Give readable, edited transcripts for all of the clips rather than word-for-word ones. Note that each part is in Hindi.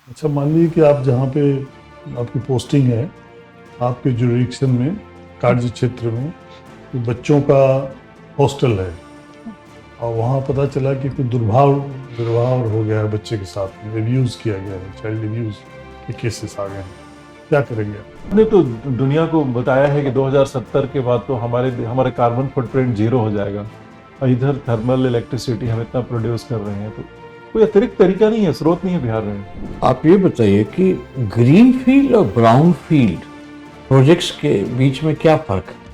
अच्छा, मान लीजिए कि आप जहाँ पे आपकी पोस्टिंग है, आपके जुरिडिक्शन में, कार्य क्षेत्र में कोई बच्चों का हॉस्टल है और वहाँ पता चला कि कोई दुर्भाव हो गया है बच्चे के साथ में, एब्यूज़ किया गया है, चाइल्ड एब्यूज़ के केसेस आ गए हैं, क्या करेंगे आप? हमने तो दुनिया को बताया है कि 2070 के बाद तो हमारे कार्बन फुटप्रिंट जीरो हो जाएगा और इधर थर्मल इलेक्ट्रिसिटी हम इतना प्रोड्यूस कर रहे हैं, तो कोई अतिरिक्त तरीका नहीं है, स्रोत नहीं है बिहार में। आप ये बताइए कि ग्रीन फील्ड और ब्राउन फील्ड प्रोजेक्ट्स के बीच में क्या फर्क है?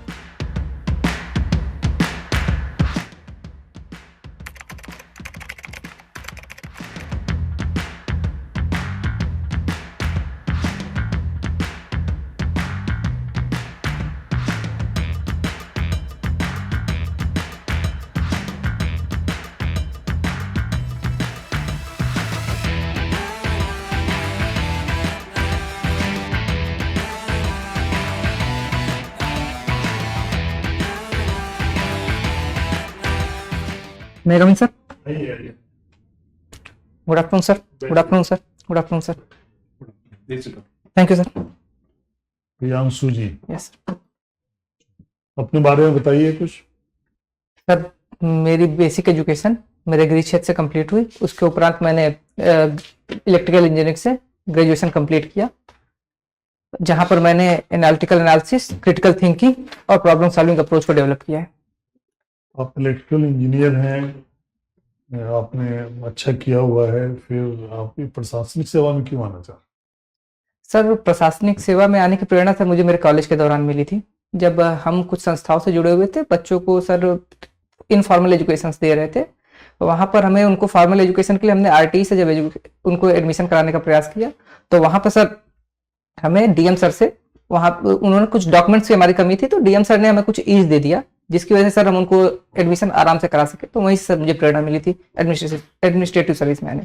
May I come in, sir? आइए। Good afternoon, sir. Good afternoon, sir. Good afternoon, sir. Thank you, sir. Priyanshu ji, Yes. अपने बारे में बताइए कुछ। सर, मेरी बेसिक एजुकेशन मेरे गृह क्षेत्र से कंप्लीट हुई। उसके उपरांत मैंने इलेक्ट्रिकल इंजीनियरिंग से ग्रेजुएशन कंप्लीट किया, जहां पर मैंने एनालिटिकल एनालिसिस, क्रिटिकल थिंकिंग और प्रॉब्लम सॉल्विंग अप्रोच को डेवलप किया है। आप इलेक्ट्रिकल इंजीनियर हैं, आपने अच्छा किया हुआ है, फिर आप प्रशासनिक सेवा में क्यों आना चाह रहे हैं? सर, प्रशासनिक सेवा में आने की प्रेरणा सर मुझे मेरे कॉलेज के दौरान मिली थी, जब हम कुछ संस्थाओं से जुड़े हुए थे। बच्चों को सर इनफॉर्मल एजुकेशन दे रहे थे, वहां पर हमें उनको फॉर्मल एजुकेशन के लिए हमने आरटीई से जब उनको एडमिशन कराने का प्रयास किया, तो वहां पर सर हमें डीएम सर से वहां उन्होंने कुछ डॉक्यूमेंट्स की हमारी कमी थी, तो डीएम सर ने हमें कुछ ईज दे दिया, जिसकी वजह से सर हम उनको एडमिशन आराम से करा सके। तो वहीं से सर मुझे प्रेरणा मिली थी एडमिनिस्ट्रेटिव सर्विस में आने।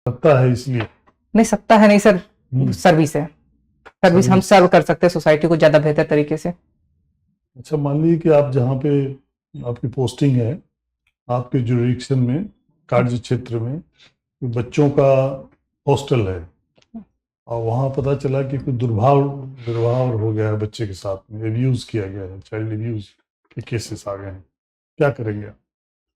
लगता है इसलिए? नहीं, सत्ता है नहीं सर, सर्विस है। सर्विस हम सर्व कर सकते हैं सोसाइटी को ज्यादा बेहतर तरीके से। अच्छा, मान लीजिए कि आप जहाँ पे आपकी पोस्टिंग है, आपके जुरिडिक्शन में, कार्य क्षेत्र में कोई बच्चों का हॉस्टल है और वहाँ पता चला कि कोई दुर्भाव हो गया है बच्चे के साथ में, एब्यूज़ किया गया है, चाइल्ड एब्यूज़ के केसेस आ गए हैं, क्या करेंगे आप?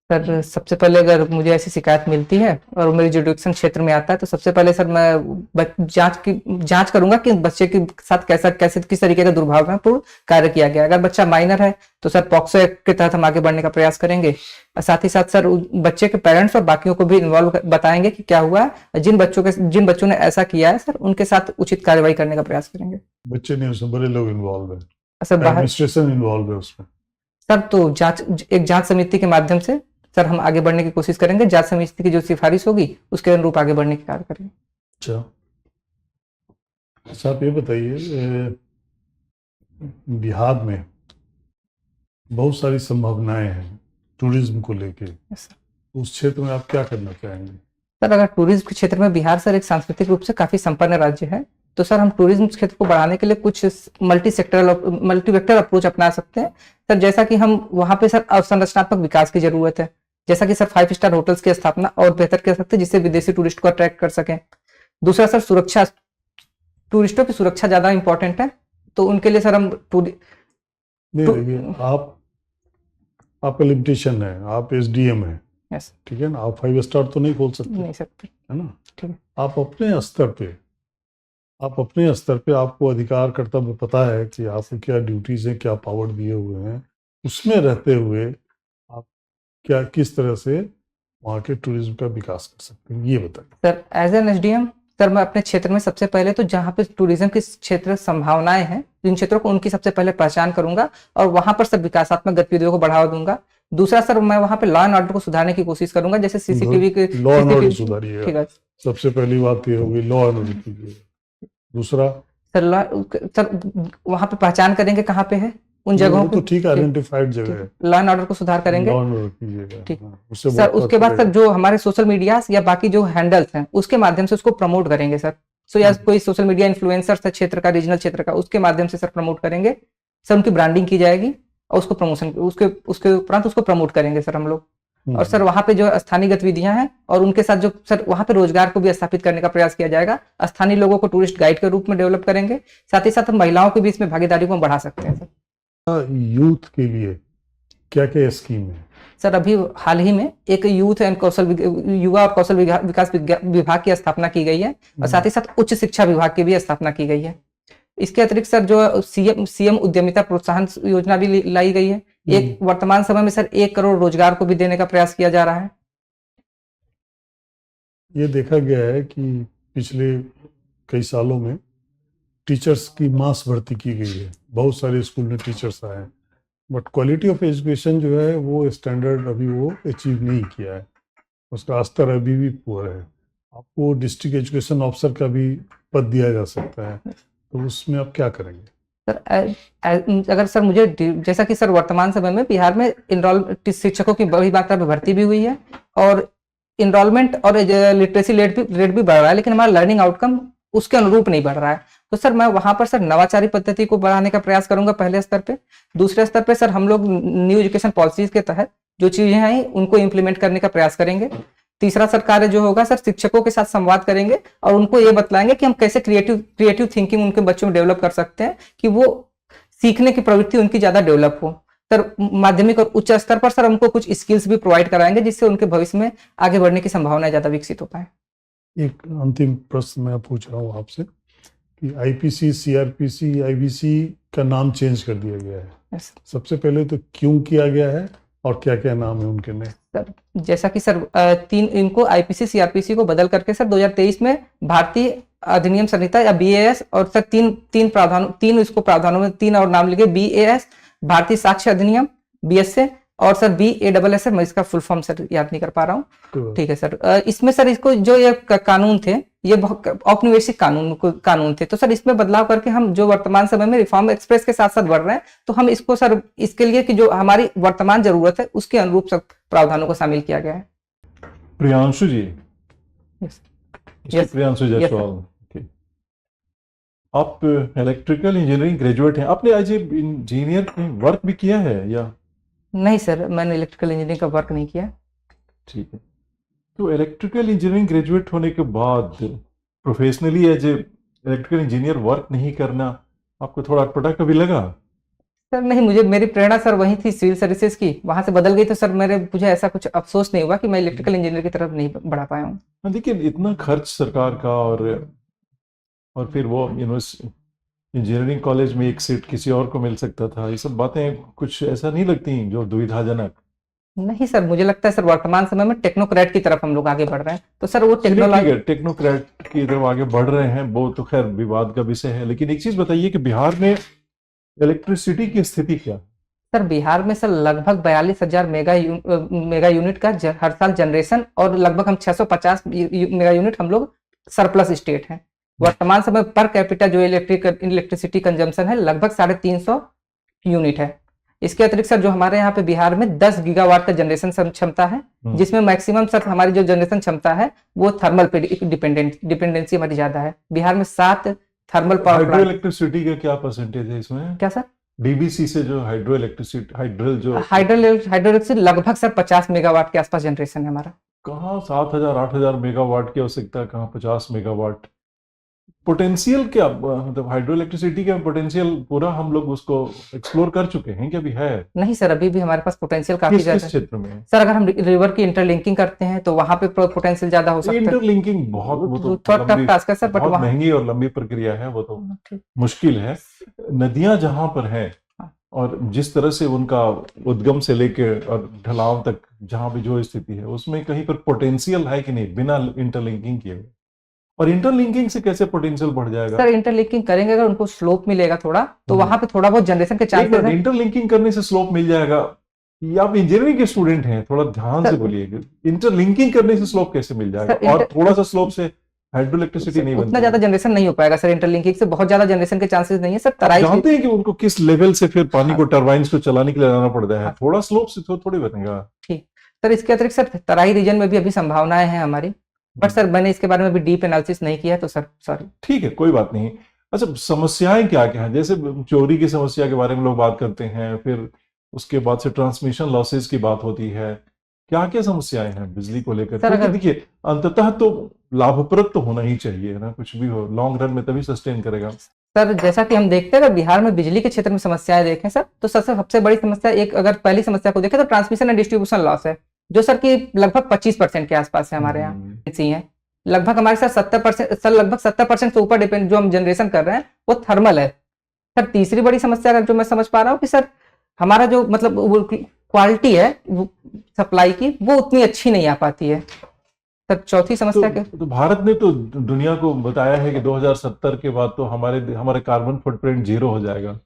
सर, सबसे पहले अगर मुझे ऐसी शिकायत मिलती है और वो मेरे जुरिडिक्शन क्षेत्र में आता है, तो सबसे पहले सर मैं जांच करूंगा कि बच्चे के साथ किस तरीके का दुर्भावनापूर्ण कार्य किया गया। अगर बच्चा माइनर है तो सर पॉक्सो एक्ट के तहत हम आगे बढ़ने का प्रयास करेंगे, और साथ ही साथ सर बच्चे के पेरेंट्स और बाकियों को भी इन्वॉल्व बताएंगे कि क्या हुआ है। जिन बच्चों ने ऐसा किया है सर, उनके साथ उचित कार्रवाई करने का प्रयास करेंगे। बच्चे नहीं, उसमें बड़े लोग इन्वॉल्व है, सर बाहर एडमिनिस्ट्रेशन इन्वॉल्व है उसमें। सर तो एक जांच समिति के माध्यम से सर हम आगे बढ़ने की कोशिश करेंगे। जांच समिति की जो सिफारिश होगी उसके अनुरूप आगे बढ़ने की कार्य करेंगे। अच्छा, आप ये बताइए, बिहार में बहुत सारी संभावनाएं हैं टूरिज्म को लेके, उस क्षेत्र में आप क्या करना चाहेंगे? सर, अगर टूरिज्म के क्षेत्र में बिहार सर एक सांस्कृतिक रूप से काफी संपन्न राज्य है, तो सर हम टूरिज्म क्षेत्र को बढ़ाने के लिए कुछ मल्टीवेक्टर अप्रोच अपना सकते हैं। सर, जैसा कि हम वहां पे सर अवसंरचनात्मक विकास की जरूरत है, जैसा कि सर 5 स्टार होटल्स की स्थापना और बेहतर कर सकते हैं, जिससे विदेशी टूरिस्ट को अट्रैक्ट कर सकें। दूसरा सर सुरक्षा, टूरिस्टों की सुरक्षा ज्यादा इंपॉर्टेंट है, तो उनके लिए सर हम देखिए, आपका लिमिटेशन है, आप एसडीएम है, यस ठीक है ना, आप 5 स्टार तो नहीं खोल सकते, नहीं सर, है ना। ठीक है। आप अपने स्तर पे आपको अधिकार कर्तव्य पता है कि आपको क्या ड्यूटीज हैं, क्या पावर दिए हुए हैं, उसमें रहते हुए आप क्या किस तरह से वहाँ के टूरिज्म का विकास कर सकते हैं, ये बताइए। Sir, as an SDM sir मैं अपने क्षेत्र में सबसे पहले तो जहाँ पे टूरिज्म की क्षेत्र संभावनाएं हैं, जिन क्षेत्रों को, उनकी सबसे पहले पहचान करूंगा और वहां पर सब विकासात्मक गतिविधियों को बढ़ावा दूंगा। दूसरा सर, मैं वहां पे लॉ एंड ऑर्डर को सुधारने की कोशिश करूंगा, जैसे सीसीटीवी के लॉ एंड ऑर्डर सुधारिएगा। ठीक है, सबसे पहली बात ये होगी, लॉ एंड ऑर्डर कीजिएगा। दूसरा सर वहां पे पहचान करेंगे कहाँ पे है उन जगहों तो ठीक, आइडेंटिफाइड जगह है, लॉ एंड ऑर्डर को सुधार करेंगे। लॉ एंड ऑर्डर कीजिएगा। ठीक उससे सर, उसके बाद सर जो हमारे सोशल मीडिया या बाकी जो हैंडल्स हैं, उसके माध्यम से उसको प्रमोट करेंगे सर। सो या कोई सोशल मीडिया इन्फ्लुएंसर है क्षेत्र का, रीजनल क्षेत्र का, उसके माध्यम से सर प्रमोट करेंगे सर, उनकी ब्रांडिंग की जाएगी और उसको प्रमोशन उसके उपरांत उसको प्रमोट करेंगे सर हम लोग। और सर वहाँ पे जो स्थानीय गतिविधियां हैं और उनके साथ जो सर वहाँ पे रोजगार को भी स्थापित करने का प्रयास किया जाएगा। स्थानीय लोगों को टूरिस्ट गाइड के रूप में डेवलप करेंगे, साथ ही साथ हम महिलाओं के बीच में भागीदारी को बढ़ा सकते हैं सर। यूथ के लिए क्या क्या स्कीम है? सर अभी हाल ही में एक यूथ एंड युवा और कौशल विकास विभाग की स्थापना की गई है और साथ ही साथ उच्च शिक्षा विभाग की भी स्थापना की गई है। इसके अतिरिक्त सर जो सीएम उद्यमिता प्रोत्साहन योजना भी लाई गई है। एक वर्तमान समय में सर 1 करोड़ रोजगार को भी देने का प्रयास किया जा रहा है। ये देखा गया है कि पिछले कई सालों में टीचर्स की मास भर्ती की गई है, बहुत सारे स्कूल में टीचर्स आए हैं, बट क्वालिटी ऑफ एजुकेशन जो है वो स्टैंडर्ड अभी वो अचीव नहीं किया है, उसका स्तर अभी भी पुअर है। आपको डिस्ट्रिक्ट एजुकेशन ऑफिसर का भी पद दिया जा सकता है, तो उसमें आप क्या करेंगे? सर अगर सर मुझे जैसा कि सर वर्तमान समय में बिहार में शिक्षकों की बड़ी मात्रा में भर्ती भी हुई है और इनरोलमेंट और लिटरेसी रेट भी बढ़ रहा है, लेकिन हमारा लर्निंग आउटकम उसके अनुरूप नहीं बढ़ रहा है। तो सर मैं वहां पर सर नवाचारी पद्धति को बढ़ाने का प्रयास करूंगा पहले स्तर पे। दूसरे स्तर पे सर हम लोग न्यू एजुकेशन पॉलिसीज के तहत जो चीजें आई उनको इम्प्लीमेंट करने का प्रयास करेंगे। तीसरा सर कार्य जो होगा सर शिक्षकों के साथ संवाद करेंगे और उनको ये बतलाएंगे कि हम कैसे क्रिएटिव थिंकिंग उनके बच्चों में डेवलप कर सकते हैं कि वो सीखने की प्रवृत्ति उनकी ज्यादा डेवलप हो। सर माध्यमिक और उच्च स्तर पर सर हमको कुछ स्किल्स भी प्रोवाइड कराएंगे जिससे उनके भविष्य में आगे बढ़ने की संभावनाएं ज्यादा विकसित हो पाए। एक अंतिम प्रश्न मैं पूछ रहा हूँ आपसे कि आईपीसी, सीआरपीसी, आईबीसी का नाम चेंज कर दिया गया है। yes. सबसे पहले तो क्यों किया गया है और क्या क्या नाम है उनके नए? सर जैसा कि सर इनको आईपीसी सीआरपीसी को बदल करके सर 2023 में भारतीय अधिनियम संहिता या बीएएस और सर तीन प्रावधानों में 3 और नाम लिखे बीएएस, भारतीय साक्ष्य अधिनियम बीएसए और सर बीएएस है। मैं इसका फुल फॉर्म सर याद नहीं कर पा रहा हूँ। ठीक है सर। इसमें सर इसको जो ये कानून थे ये बहुत औपनिवेशिक कानून थे, तो सर इसमें बदलाव करके हम जो वर्तमान समय में रिफॉर्म एक्सप्रेस के साथ साथ बढ़ रहे हैं, तो हम इसको सर इसके लिए कि जो हमारी वर्तमान जरूरत है उसके अनुरूप सब प्रावधानों को शामिल किया गया है। प्रियांशु जी, Yes. प्रियांशु जायसवाल, आप इलेक्ट्रिकल इंजीनियरिंग ग्रेजुएट हैं, आपने आज इंजीनियर वर्क भी किया है या नहीं? सर मैंने इलेक्ट्रिकल इंजीनियरिंग का वर्क नहीं किया। ठीक है, तो इलेक्ट्रिकल इंजीनियरिंग ग्रेजुएट होने के बाद professionally as a electrical engineer work नहीं करना आपको थोड़ा अटपटा कभी लगा? सर नहीं, मेरी प्रेरणा सर वही थी सिविल सर्विसेज की, वहां से बदल गई तो सर मुझे ऐसा कुछ अफसोस नहीं हुआ कि मैं इलेक्ट्रिकल इंजीनियर की तरफ नहीं बढ़ा पाया हूँ। देखिए इतना खर्च सरकार का और फिर वो इंजीनियरिंग कॉलेज में एक सीट किसी और को मिल सकता था, ये सब बातें कुछ ऐसा नहीं लगती जो दुविधाजनक? नहीं सर, मुझे लगता है सर वर्तमान समय में टेक्नोक्रेट की तरफ हम लोग आगे बढ़ रहे हैं, तो सर वो टेक्नोक्रेट की तरफ आगे बढ़ रहे हैं, वो तो खैर विवाद का विषय है। लेकिन एक चीज बताइए कि बिहार में इलेक्ट्रिसिटी की स्थिति क्या? सर बिहार में सर लगभग 42,000 मेगा यूनिट का हर साल जनरेशन और लगभग हम 650 मेगा यूनिट हम लोग सरप्लस स्टेट हैं। वर्तमान समय पर कैपिटा जो इलेक्ट्रिसिटी कंजम्पशन है लगभग 350 यूनिट है। इसके अतिरिक्त सर जो हमारे यहाँ पे बिहार में 10 गीगावाट का जनरेशन क्षमता है, जिसमें मैक्सिमम सर हमारी जो जनरेशन क्षमता है वो थर्मल पे डिपेंडेंसी हमारी ज्यादा है। बिहार में 7 थर्मल पावर हाइड्रो इलेक्ट्रिसिटी का क्या परसेंटेज है इसमें? क्या सर? डीबीसी से जो हाइड्रो इलेक्ट्रिसिटी लगभग सर 50 मेगावाट के आसपास जनरेशन है हमारा। कहाँ 7,000-8,000 मेगावाट की आवश्यकता, कहाँ 50 मेगावाट? पोटेंशियल क्या, मतलब हाइड्रो इलेक्ट्रिसिटी का पोटेंशियल पूरा हम लोग उसको एक्सप्लोर कर चुके हैं क्या? भी है? नहीं सर, अभी भी हमारे पास पोटेंशियल काफी ज्यादा है। क्षेत्र में सर अगर हम रिवर की इंटरलिंकिंग करते हैं तो वहां पे पोटेंशियल ज्यादा हो सकता है। इंटरलिंकिंग बहुत थोड़ा टफ टास्क है सर, बट बहुत महंगी और लंबी प्रक्रिया है, वो तो मुश्किल है। नदियां जहां पर हैं और जिस तरह से उनका उद्गम से लेके और ढलाव तक जहां भी जो स्थिति है उसमें कहीं पर पोटेंशियल है कि नहीं बिना इंटरलिंकिंग किए? और इंटरलिंकिंग से कैसे पोटेंशियल बढ़ जाएगा? सर इंटरलिंकिंग करेंगे अगर उनको स्लोप मिलेगा थोड़ा, तो वहां पे थोड़ा बहुत जनरेशन के चांसेस है। इंटरलिंकिंग करने से स्लोप मिल जाएगा? या आप इंजीनियरिंग के स्टूडेंट हैं, थोड़ा ध्यान से बोलिए, इंटरलिंकिंग करने से स्लोप कैसे मिल जाएगा? और थोड़ा सा स्लोप से हाइड्रो इलेक्ट्रिसिटी नहीं बनती, उतना ज्यादा जनरेशन नहीं हो पाएगा सर। इंटरलिंकिंग से बहुत ज्यादा जनरेशन के चांसेस नहीं है सर। तराई जानते हैं कि उनको किस लेवल से फिर पानी को टरबाइन्स को चलाने के लिए लाना पड़ता है, थोड़ा स्लोप से थोड़ी बनेगा। ठीक सर, इसके अतिरिक्त सर तराई रीजन में भी अभी संभावनाएं हैं हमारी, बट सर मैंने इसके बारे में भी डीप एनालिसिस नहीं किया, तो सर सॉरी। ठीक है, कोई बात नहीं। अच्छा, समस्याएं क्या क्या है? जैसे चोरी की समस्या के बारे में लोग बात करते हैं, फिर उसके बाद से ट्रांसमिशन लॉसेस की बात होती है, क्या क्या समस्याएं हैं बिजली को लेकर? सर, क्योंकि अगर देखिए अंततः तो लाभप्रद तो होना ही चाहिए ना, कुछ भी हो लॉन्ग रन में तभी सस्टेन करेगा। सर जैसा कि हम देखते हैं अगर बिहार में बिजली के क्षेत्र में समस्याएं देखें सर, तो सबसे बड़ी समस्या एक, अगर पहली समस्या को देखें तो ट्रांसमिशन एंड डिस्ट्रीब्यूशन लॉस है, जो सर की लगभग 25% के आसपास है हमारे यहाँ सी है। लगभग हमारे साथ 70% सर, लगभग 70% से ऊपर डिपेंड जो हम जनरेशन कर रहे हैं वो थर्मल है। सर तीसरी बड़ी समस्या अगर जो मैं समझ पा रहा हूँ कि सर हमारा जो मतलब क्वालिटी है सप्लाई की वो उतनी अच्छी नहीं आ पाती है। सर चौथी समस्या के तो भारत ने तो दुनिया को बताया है कि 2070 के बाद तो हमारे कार्बन फुटप्रिंट जीरो हो जाएगा,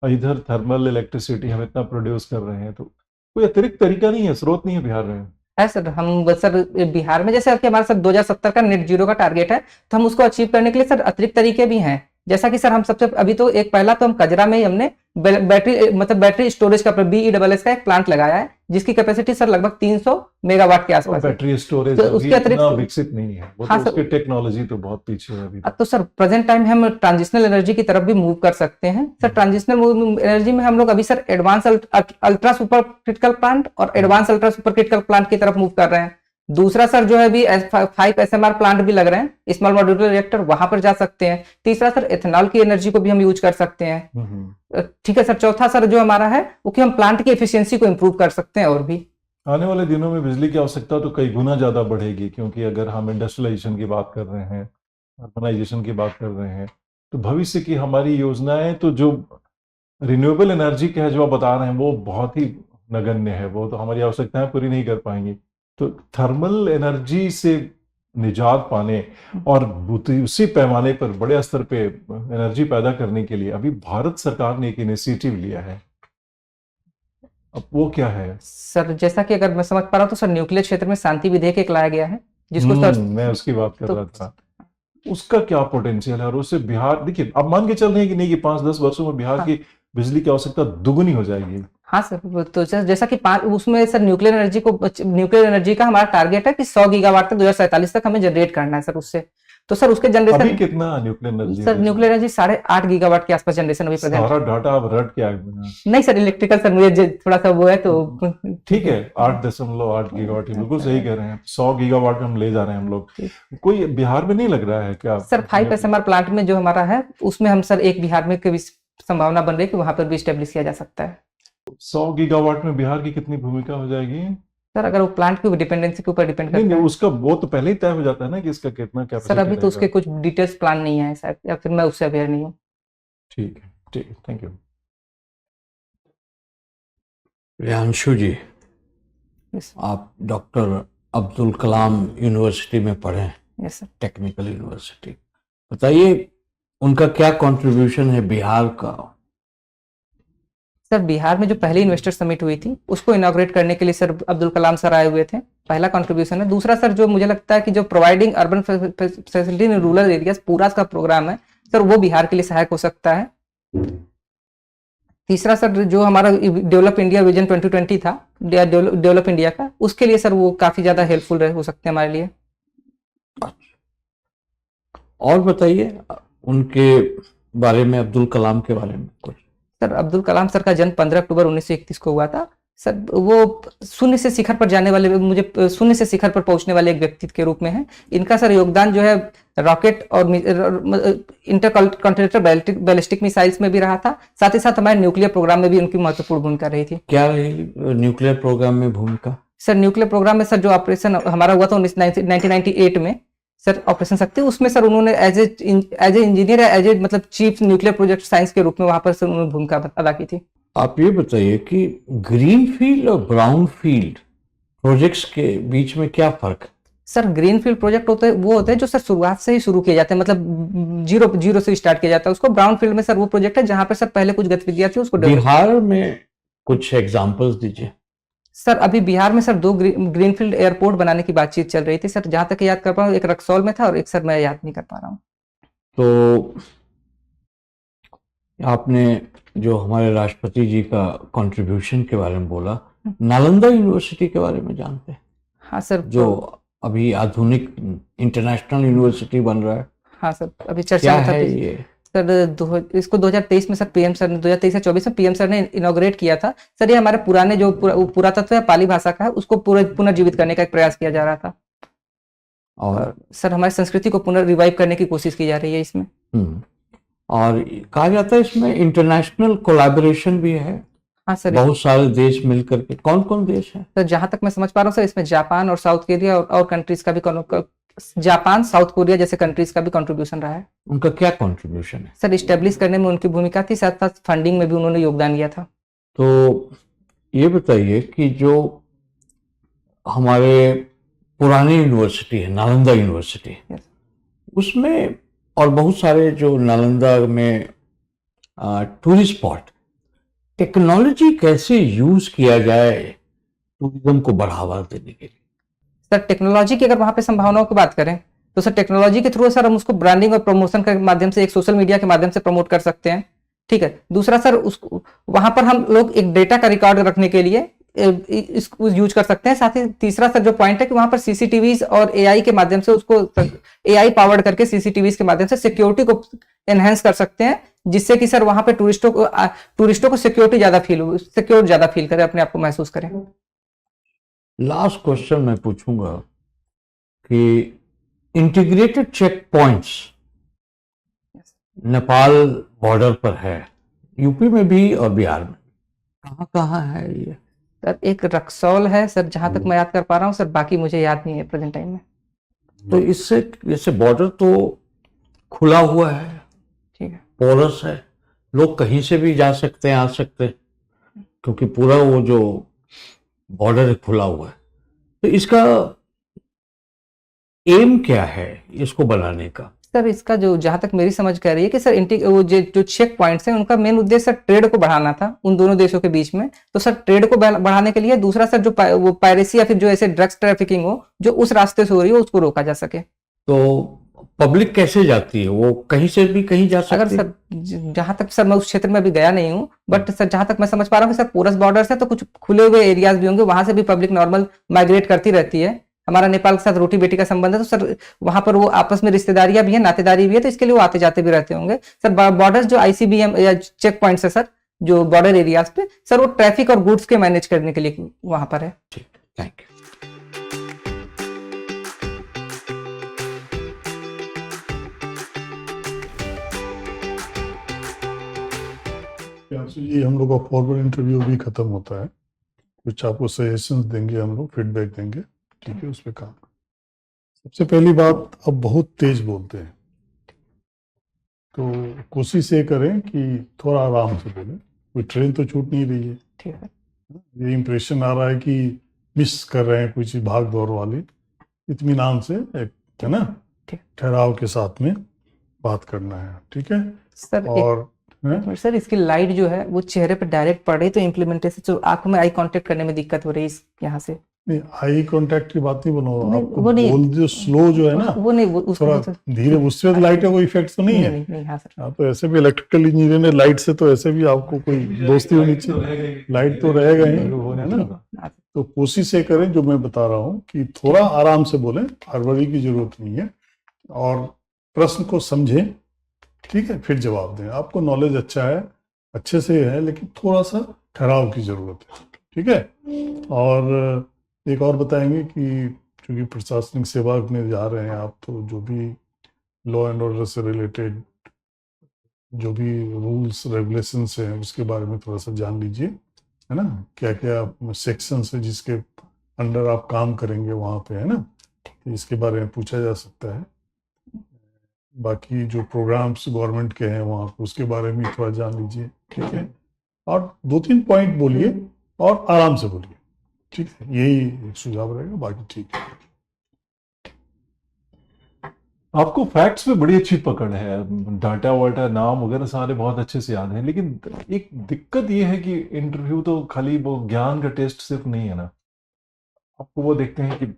और इधर थर्मल इलेक्ट्रिसिटी हम इतना प्रोड्यूस कर रहे हैं, तो कोई अतिरिक्त तरीका नहीं है, स्रोत नहीं है बिहार में? है सर। हम सर बिहार में जैसे कि हमारा सर 2070 का नेट जीरो का टारगेट है, तो हम उसको अचीव करने के लिए सर अतिरिक्त तरीके भी हैं। जैसा कि सर हम सबसे अभी तो एक पहला तो हम कजरा में ही हमने बैटरी स्टोरेज का BESS का एक प्लांट लगाया है, जिसकी कैपेसिटी सर लगभग 300 मेगावाट के आसपास है। बैटरी स्टोरेज तो अभी उसके अतिरिक्त इतना विकसित नहीं है, वो हाँ तो सर। उसकी टेक्नोलॉजी तो बहुत पीछे है अभी। तो सर प्रेजेंट टाइम में हम ट्रांजिशनल एनर्जी की तरफ भी मूव कर सकते हैं सर। ट्रांजिशनल एनर्जी में हम लोग अभी sir advance ultra super critical plant और advance ultra super critical plant की तरफ मूव कर रहे हैं। दूसरा सर जो है अभी 5 SMR प्लांट भी लग रहे हैं, स्मॉल मॉड्यूलर रिएक्टर, वहां पर जा सकते हैं। तीसरा सर एथेनॉल की एनर्जी को भी हम यूज कर सकते हैं। ठीक है सर। चौथा सर जो हमारा है वो कि हम प्लांट की एफिशिएंसी को इंप्रूव कर सकते हैं और भी। आने वाले दिनों में बिजली की आवश्यकता तो कई गुना ज्यादा बढ़ेगी, क्योंकि अगर हम इंडस्ट्रियलाइजेशन की बात कर रहे हैं, अर्बनाइजेशन की बात कर रहे हैं, तो भविष्य की हमारी योजनाएं तो जो रिन्यूएबल एनर्जी के है जो आप बता रहे हैं वो बहुत ही नगण्य है, वो तो हमारी आवश्यकताएं पूरी नहीं कर पाएंगी। तो थर्मल एनर्जी से निजात पाने और उसी पैमाने पर बड़े स्तर पे एनर्जी पैदा करने के लिए अभी भारत सरकार ने एक इनिशिएटिव लिया है, अब वो क्या है? सर जैसा कि अगर मैं समझ पा रहा हूँ तो सर न्यूक्लियर क्षेत्र में शांति विधेयक एक लाया गया है, जिसको सर मैं उसकी बात कर तो- रहा था। उसका क्या पोटेंशियल है, और उससे बिहार, देखिए अब मान के चल रहे हैं कि नहीं कि 5-10 वर्षों में बिहार हाँ। की बिजली की आवश्यकता दुगुनी हो जाएगी। हाँ सर। तो जैसा कि उसमें सर न्यूक्लियर एनर्जी का हमारा टारगेट है कि 100 गीगावाट तक 2047 तक हमें जनरेट करना है सर उससे। तो सर उसके अभी जनरेशन कितना nuclear energy? Sir nuclear energy 8.5 gigawatt के आसपास जनरेशन अभी प्रेजेंट। सारा डाटा आप रट के आए हुए हैं। नहीं सर, इलेक्ट्रिकल सर मुझे थोड़ा सा वो है तो ठीक है, 8.8 गीगावाट, बिल्कुल सही कह रहे हैं। 100 गीगावाट में हम ले जा रहे हैं हम लोग। कोई बिहार में नहीं लग रहा है क्या सर 5 SMR प्लांट में जो हमारा है उसमें हम सर एक बिहार में की भी संभावना बन रही है कि वहां पर भी स्टेब्लिश किया जा सकता है। 100 गीगावाट में बिहार की कितनी भूमिका हो जाएगी? सर अगर वो प्लांट की डिपेंडेंसी के ऊपर डिपेंड नहीं करता नहीं, है उसका वो तो पहले ही तय हो जाता है ना कि इसका कितना सर। कैपेसिटी अभी तो उसके कुछ डिटेल्स प्लान नहीं है सर, या फिर मैं उससे अवेयर नहीं हूँ। ठीक है, ठीक है, thank you. Priyanshu ji, yes आप डॉक्टर अब्दुल कलाम यूनिवर्सिटी में पढ़े हैं, यस सर। Technical university. बताइए उनका क्या कंट्रीब्यूशन है बिहार का? सर बिहार में जो पहली इन्वेस्टर समिट हुई थी उसको इनॉग्रेट करने के लिए सर अब्दुल कलाम सर आए हुए थे, पहला कंट्रीब्यूशन है। दूसरा सर जो मुझे लगता है कि जो providing urban facility in rural areas पूरा का प्रोग्राम है सर, वो बिहार के लिए सहायक हो सकता है। तीसरा सर जो हमारा डेवलप इंडिया विजन 2020 था, डेवलप इंडिया का, उसके लिए सर वो काफी ज्यादा हेल्पफुल हो सकते हैं हमारे लिए। और बताइए उनके बारे में, अब्दुल कलाम के बारे में कुछ। सर अब्दुल कलाम सर का जन्म 15 अक्टूबर 1931 को हुआ था सर। वो शून्य से शिखर पर जाने वाले, शून्य से शिखर पर पहुंचने वाले एक व्यक्ति के रूप में है। इनका सर योगदान जो है रॉकेट और इंटरकॉन्टिनेंटल बैलिस्टिक मिसाइल्स में भी रहा था, साथ ही साथ हमारे न्यूक्लियर प्रोग्राम में भी उनकी महत्वपूर्ण भूमिका रही थी। क्या रही न्यूक्लियर प्रोग्राम में भूमिका? सर न्यूक्लियर प्रोग्राम में सर जो ऑपरेशन हमारा हुआ था 1998 में सर, ऑपरेशन शक्ति, उसमें सर उन्होंने as a engineer, as a मतलब चीफ न्यूक्लियर प्रोजेक्ट साइंस के रूप में वहां पर सर उन्होंने भूमिका अदा की थी। आप ये बताइए कि ग्रीन फील्ड और ब्राउन फील्ड प्रोजेक्ट्स के बीच में क्या फर्क है? सर ग्रीन फील्ड प्रोजेक्ट होते हैं जो सर शुरुआत से ही शुरू किए जाते हैं, मतलब जीरो से स्टार्ट किया जाता है उसको। ब्राउन फील्ड में सर वो प्रोजेक्ट है जहां पर सर पहले कुछ गतिविधियां थी उसको बिहार में कुछ एग्जांपल्स दीजिए। सर अभी बिहार में सर 2 ग्रीनफील्ड एयरपोर्ट बनाने की बातचीत चल रही थी सर, जहां तक याद कर पा रहा हूँ एक रक्सौल में था और एक सर मैं याद नहीं कर पा रहा हूँ। तो आपने जो हमारे राष्ट्रपति जी का कंट्रीब्यूशन के बारे में बोला, नालंदा यूनिवर्सिटी के बारे में जानते हैं? हाँ सर। जो अभी आधुनिक इंटरनेशनल यूनिवर्सिटी बन रहा है। हाँ सर, अभी चर्चा क्या में था है कि ये? सर इसको 2023 में सर पीएम सर ने 2023 या 24 में पीएम सर ने इनॉग्रेट किया था सर। ये हमारे पुराने जो पुरातत्व है पाली भाषा का है उसको पुनर्जीवित करने का एक प्रयास किया जा रहा था और सर हमारी संस्कृति को पुनर्रिवाइव करने की कोशिश की जा रही है इसमें। और कहा जाता है इसमें इंटरनेशनल कोलैबोरेशन भी है। हाँ सर, बहुत सारे देश मिलकर के। कौन कौन देश है सर? जहां तक मैं समझ पा रहा हूँ सर इसमें जापान और साउथ कोरिया और कंट्रीज का भी जापान साउथ कोरिया जैसे कंट्रीज का भी कंट्रीब्यूशन रहा है। उनका क्या कंट्रीब्यूशन है सर इस्टेब्लिश करने में उनकी भूमिका थी, साथ साथ फंडिंग में भी उन्होंने योगदान दिया था। तो ये बताइए कि जो हमारे पुरानी यूनिवर्सिटी है नालंदा यूनिवर्सिटी, उसमें और बहुत सारे जो नालंदा में टूरिस्ट स्पॉट, टेक्नोलॉजी कैसे यूज किया जाए टूरिज्म को बढ़ावा देने के लिए? सर टेक्नोलॉजी की अगर वहां पे संभावनाओं की बात करें तो सर टेक्नोलॉजी के थ्रू सर हम उसको ब्रांडिंग और प्रमोशन के माध्यम से, एक सोशल मीडिया के माध्यम से प्रमोट कर सकते हैं। ठीक है। दूसरा सर उसको वहां पर हम लोग एक डेटा का रिकॉर्ड रखने के लिए इसको यूज कर सकते हैं। साथ ही तीसरा सर जो पॉइंट है कि वहां पर सीसीटीवीज और एआई के माध्यम से उसको एआई पावर्ड करके सीसीटीवीज के माध्यम से सिक्योरिटी को एनहेंस कर सकते हैं, जिससे कि सर वहां पे टूरिस्टों को सिक्योरिटी सिक्योर ज्यादा फील करें, अपने आप को महसूस करें। लास्ट क्वेश्चन मैं पूछूंगा कि integrated check points Nepal border पर है, यूपी में भी और बिहार में, कहाँ कहाँ है ये? सर एक रक्सौल है सर, जहां तक मैं याद कर पा रहा हूँ सर, बाकी मुझे याद नहीं है प्रेजेंट टाइम में। तो इससे जैसे बॉर्डर तो खुला हुआ है, ठीक है, पोरस है, लोग कहीं से भी जा सकते हैं, आ सकते हैं, क्योंकि पूरा वो जो बॉर्डर खुला हुआ है। तो इसका एम क्या है इसको बनाने का? सर इसका जो जहां तक मेरी समझ कह रही है कि सर वो जो चेक पॉइंट्स हैं उनका मेन उद्देश्य सर ट्रेड को बढ़ाना था उन दोनों देशों के बीच में। तो सर ट्रेड को बढ़ाने के लिए, दूसरा सर जो वो पायरेसी या फिर जो ऐसे ड्रग्स ट्रैफिकिंग हो जो उस रास्ते से हो रही है उसको रोका जा सके। तो पब्लिक कैसे जाती है? वो कहीं से भी कहीं जा सकती है? अगर सर जहां तक सर मैं उस क्षेत्र में अभी गया नहीं हूँ, बट सर जहां तक मैं समझ पा रहा हूँ कि सर पोरस बॉर्डर से तो कुछ खुले हुए एरियाज भी होंगे, वहां से भी पब्लिक नॉर्मल माइग्रेट करती रहती है। हमारा नेपाल के साथ रोटी बेटी का संबंध है, तो सर वहां पर वो आपस में रिश्तेदारियां भी है, नातेदारी भी है, तो इसके लिए वो आते जाते भी रहते होंगे। सर बॉर्डर्स जो आईसीबीएम या चेक पॉइंट्स है सर, जो बॉर्डर एरियाज पे सर, वो ट्रैफिक और गुड्स के मैनेज करने के लिए वहां पर है। ठीक, थैंक यू। ये हम लोग का फॉरवर्ड इंटरव्यू भी खत्म होता है, कुछ आपको सजेशंस देंगे, हम लोग फीडबैक देंगे, ठीक है, उस पर काम। सबसे पहली बात, अब बहुत तेज बोलते हैं, तो कोशिश ये करें कि थोड़ा आराम से बोलें, कोई ट्रेन तो छूट नहीं रही है। ठीक है। ये इम्प्रेशन आ रहा है कि मिस कर रहे हैं कुछ भाग दौड़ वाली, इत्मीनान से एक, है ना, ठहराव के साथ में बात करना है, ठीक है। सर और सर इसकी लाइट जो है वो चेहरे पर डायरेक्ट पड़ रही, तो इम्प्लीमेंटेशन जो आंखों में आई कांटेक्ट करने में दिक्कत हो रही है यहाँ से। नहीं, आई कांटेक्ट की बात नहीं बोलो, आपको वो नहीं, बोल जो स्लो जो है ना, वो नहीं, थोड़ा धीरे, उससे लाइट का कोई इफेक्ट तो नहीं है। नहीं, हाँ सर। आप तो ऐसे भी इलेक्ट्रिकल इंजीनियर ने लाइट से तो ऐसे भी आपको कोई दोस्ती होनी चाहिए, लाइट तो रहेगा ही, है ना। तो कोशिश ये करें जो मैं बता रहा हूँ कि थोड़ा आराम से बोलें, हड़बड़ी की जरूरत नहीं है, और प्रश्न को समझें, ठीक है, फिर जवाब दें। आपको नॉलेज अच्छा है, अच्छे से है, लेकिन थोड़ा सा ठहराव की जरूरत है, ठीक है। और एक और बताएंगे कि चूंकि प्रशासनिक सेवा में जा रहे हैं आप, तो जो भी लॉ एंड ऑर्डर से रिलेटेड जो भी रूल्स रेगुलेशंस हैं उसके बारे में थोड़ा सा जान लीजिए, है ना, क्या क्या सेक्शंस है जिसके अंडर आप काम करेंगे वहाँ पे, है ना, तो इसके बारे में पूछा जा सकता है। बाकी जो प्रोग्राम्स गवर्नमेंट के हैं वहाँ पे, उसके बारे में थोड़ा जान लीजिए, ठीक है। और 2-3 पॉइंट बोलिए और आराम से बोलिए, ठीक है, यही एक सुझाव रहेगा, बाकी ठीक है। आपको फैक्ट्स में बड़ी अच्छी पकड़ है, डाटा वाटा नाम वगैरह सारे बहुत अच्छे से याद हैं, लेकिन एक दिक्कत ये है कि इंटरव्यू तो खाली वो ज्ञान का टेस्ट सिर्फ नहीं है ना, आपको वो देखते हैं कि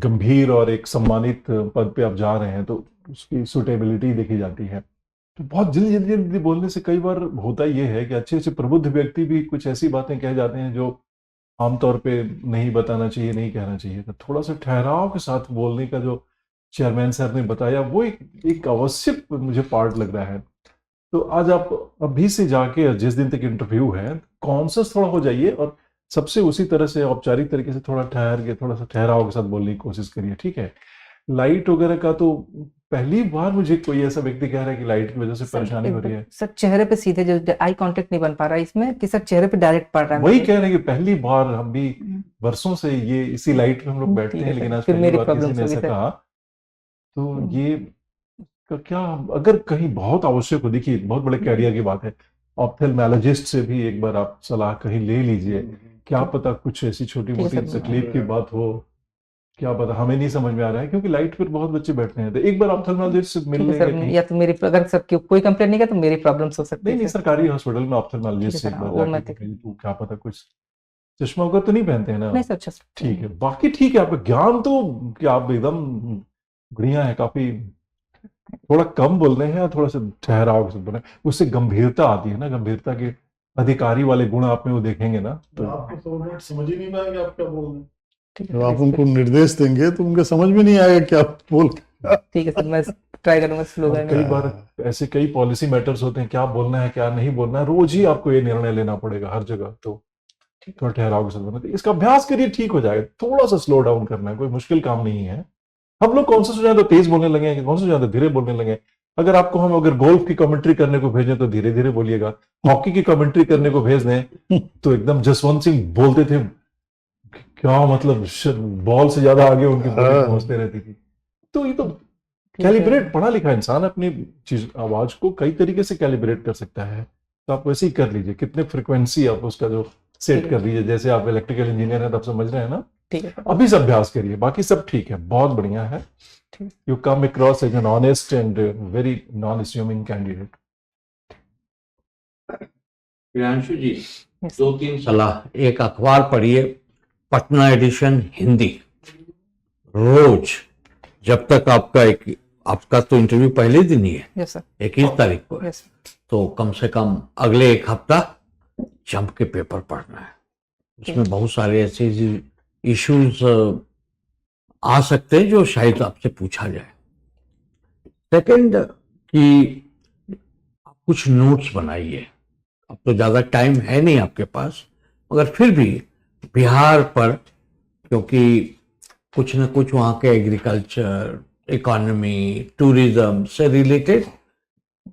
गंभीर और एक सम्मानित पद पे आप जा रहे हैं, तो उसकी सुटेबिलिटी देखी जाती है। तो बहुत जल्दी बोलने से कई बार होता ये है कि अच्छे प्रबुद्ध व्यक्ति भी कुछ ऐसी बातें कह जाते हैं जो आमतौर पे नहीं बताना चाहिए, नहीं कहना चाहिए। तो थोड़ा सा ठहराव के साथ बोलने का जो चेयरमैन सर ने बताया, वो एक आवश्यक मुझे पार्ट लग रहा है। तो आज आप अभी से जाके जिस दिन तक इंटरव्यू है कॉन्शियस थोड़ा हो जाइए और सबसे उसी तरह से औपचारिक तरीके से थोड़ा ठहर के थोड़ा सा ठहराव के साथ बोलने की कोशिश करिए, ठीक है। लाइट वगैरह का तो पहली बार मुझे कोई ऐसा व्यक्ति कह रहा है कि लाइट की वजह से परेशानी हो रही है। सर चेहरे पे सीधे जो आई कांटेक्ट नहीं बन पा रहा है इसमें, कि सर चेहरे पे डायरेक्ट पड़ रहा है। वही कह रहे हैं कि पहली बार, हम भी वर्षों से ये इसी लाइट में हम लोग बैठते हैं, लेकिन आज फिर पहली मेरी बार किसी प्रॉब्लम ने से ऐसा भी कहा। तो ये का क्या, अगर कहीं बहुत आवश्यक हो, देखिए बहुत बड़े कैरियर की बात है, ऑप्थेल्मोलॉजिस्ट से भी एक बार आप सलाह कहीं ले लीजिए। क्या पता कुछ ऐसी छोटी मोटी सर। तकलीफ की बात हो, क्या पता, हमें नहीं समझ में आ रहा है, क्योंकि लाइट पर बहुत बच्चे बैठते हैं। तो एक बार ऑप्थेल्मोलॉजिस्ट से मिल ठीक है लेंगे सर, कहीं। या तो मेरी अगर सर कोई कंप्लेंट नहीं किया तो मेरी प्रॉब्लम हो सकती नहीं है नहीं, सर। सरकारी हॉस्पिटल में ऑप्थेल्मोलॉजिस्ट से ठीक एक है बार सर, वो जाके मैं कहीं, तो क्या पता कुछ चश्मा वगैरह तो नहीं पहनते हैं ना? नहीं सर, अच्छा सर। ठीक है, बाकी ठीक है, आपका ज्ञान तो क्या आप एकदम बढ़िया है, काफी। थोड़ा कम बोल रहे हैं या थोड़ा सा ठहराव से बोल रहे हैं, उससे गंभीरता आती है ना, गंभीरता के अधिकारी वाले गुण आप में वो देखेंगे ना। तो आपको तो मिनट समझ ही नहीं पाएंगे आप क्या बोल रहे हैं। ठीक जब है आप उनको निर्देश देंगे तो उनके समझ में नहीं आएगा क्या आप बोल। ठीक है सर, मैं ट्राई करूंगा स्लो और करने कई का। बार ऐसे कई पॉलिसी मैटर्स होते हैं, क्या बोलना है क्या नहीं बोलना है, रोज ही आपको ये निर्णय लेना पड़ेगा हर जगह। तो थोड़ा ठहराव के साथ बोलना, तो इसका अभ्यास करिए, ठीक हो जाएगा। थोड़ा सा स्लो डाउन करना है, कोई मुश्किल काम नहीं है। हम लोग कॉन्शियस हो जाए तो तेज बोलने लगे, कॉन्शियस हो जाए तो धीरे बोलने लगे। अगर आपको हम अगर गोल्फ की कमेंट्री करने को भेजें तो धीरे धीरे बोलिएगा, हॉकी की कमेंट्री करने को भेज दें तो एकदम जसवंत सिंह बोलते थे, क्या मतलब बॉल से ज्यादा आगे उनकी बॉलिंग पहुंचते रहती थी। तो ये तो कैलिब्रेट, पढ़ा लिखा इंसान अपनी चीज आवाज को कई तरीके से कैलिब्रेट कर सकता है। तो आप वैसे ही कर लीजिए, कितने फ्रिक्वेंसी आप उसका जो सेट कर लीजिए, जैसे आप इलेक्ट्रिकल इंजीनियर हैं तो आप समझ रहे हैं ना। ठीक है अभी से अभ्यास करिए, बाकी सब ठीक है, बहुत बढ़िया है। You come across as an honest and very non assuming candidate. Priyanshu ji, 2-3 सलाह। एक, अखबार पढ़िए, पटना एडिशन हिंदी, रोज, जब तक आपका तो इंटरव्यू पहले दिन ही है, यस सर, 21 तारीख को है, यस सर। तो कम से कम अगले एक हफ्ता जम के पेपर पढ़ना है। उसमें बहुत सारे ऐसे इश्यूज आ सकते हैं जो शायद आपसे पूछा जाए। सेकंड, कि आप कुछ नोट्स बनाइए। अब तो ज़्यादा टाइम है नहीं आपके पास, मगर फिर भी बिहार पर, क्योंकि कुछ न कुछ वहाँ के एग्रीकल्चर, इकोनॉमी, टूरिज्म से रिलेटेड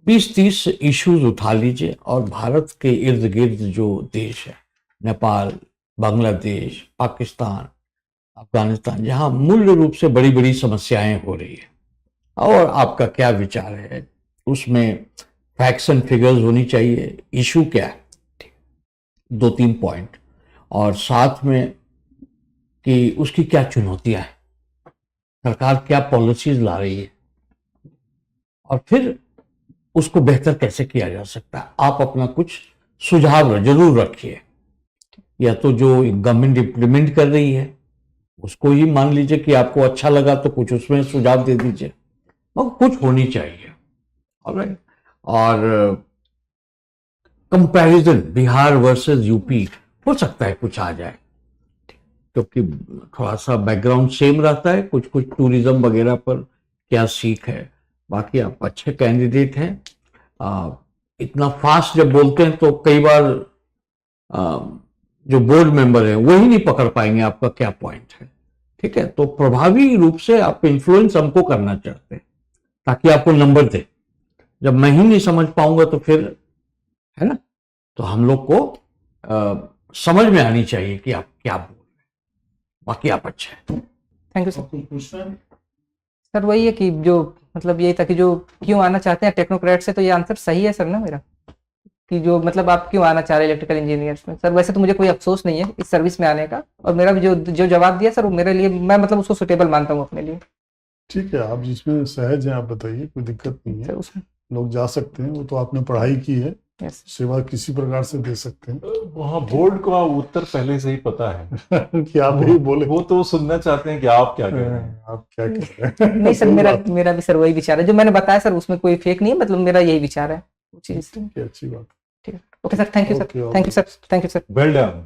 20-30 इश्यूज उठा लीजिए। और भारत के इर्द गिर्द जो देश है, नेपाल, बांग्लादेश, पाकिस्तान, अफगानिस्तान, जहाँ मूल रूप से बड़ी बड़ी समस्याएं हो रही है, और आपका क्या विचार है उसमें। फैक्ट्स एंड फिगर्स होनी चाहिए, इशू क्या है, 2-3 पॉइंट, और साथ में कि उसकी क्या चुनौतियां हैं, सरकार क्या पॉलिसीज ला रही है, और फिर उसको बेहतर कैसे किया जा सकता है। आप अपना कुछ सुझाव जरूर रखिए, या तो जो गवर्नमेंट इम्प्लीमेंट कर रही है उसको ही मान लीजिए कि आपको अच्छा लगा तो कुछ उसमें सुझाव दे दीजिए, और कुछ होनी चाहिए। ऑलराइट। और कंपैरिजन बिहार वर्सेस यूपी, हो सकता है कुछ आ जाए, क्योंकि थोड़ा सा बैकग्राउंड सेम रहता है, कुछ कुछ टूरिज्म वगैरह पर क्या सीख है। बाकी आप अच्छे कैंडिडेट हैं। इतना फास्ट जब बोलते हैं तो कई बार जो बोर्ड मेंबर है वही नहीं पकड़ पाएंगे आपका क्या पॉइंट है। ठीक है, तो प्रभावी रूप से आप इन्फ्लुएंस हमको करना चाहते हैं ताकि आपको नंबर दे। जब मैं ही नहीं समझ पाऊंगा तो फिर, है ना, तो हम लोग को समझ में आनी चाहिए कि आप क्या बोल रहे हैं। बाकी आप अच्छे हैं। Thank you sir. सर वही है कि जो मतलब यही था कि जो क्यों आना चाहते हैं टेक्नोक्रेट से, तो ये आंसर सही है सर ना मेरा, कि जो मतलब आप क्यों आना चाह रहे हैं इलेक्ट्रिकल इंजीनियर्स में। सर वैसे तो मुझे कोई अफसोस नहीं है इस सर्विस में आने का, और मेरा भी जो जवाब दिया सर वो मेरे लिए, मैं मतलब उसको सुटेबल मानता हूँ अपने लिए। ठीक है, आप जिसमें सहज हैं आप बताइए, कोई दिक्कत नहीं सर है, उसमें लोग जा सकते हैं। वो तो आपने पढ़ाई की है, यस सेवा किसी प्रकार से दे सकते हैं। वहाँ बोर्ड का उत्तर पहले से ही पता है कि आप ही बोले, वो तो सुनना चाहते हैं कि आप क्या कह रहे हैं। आप क्या कह रहे हैं। नहीं सर, मेरा भी सर वही विचार है जो मैंने बताया सर, उसमें कोई फेक नहीं है, मतलब मेरा यही विचार है वो चीज। ठीक है, अच्छी बात। ठीक है, okay sir, thank you sir, Okay, thank you sir, thank you sir. Well done.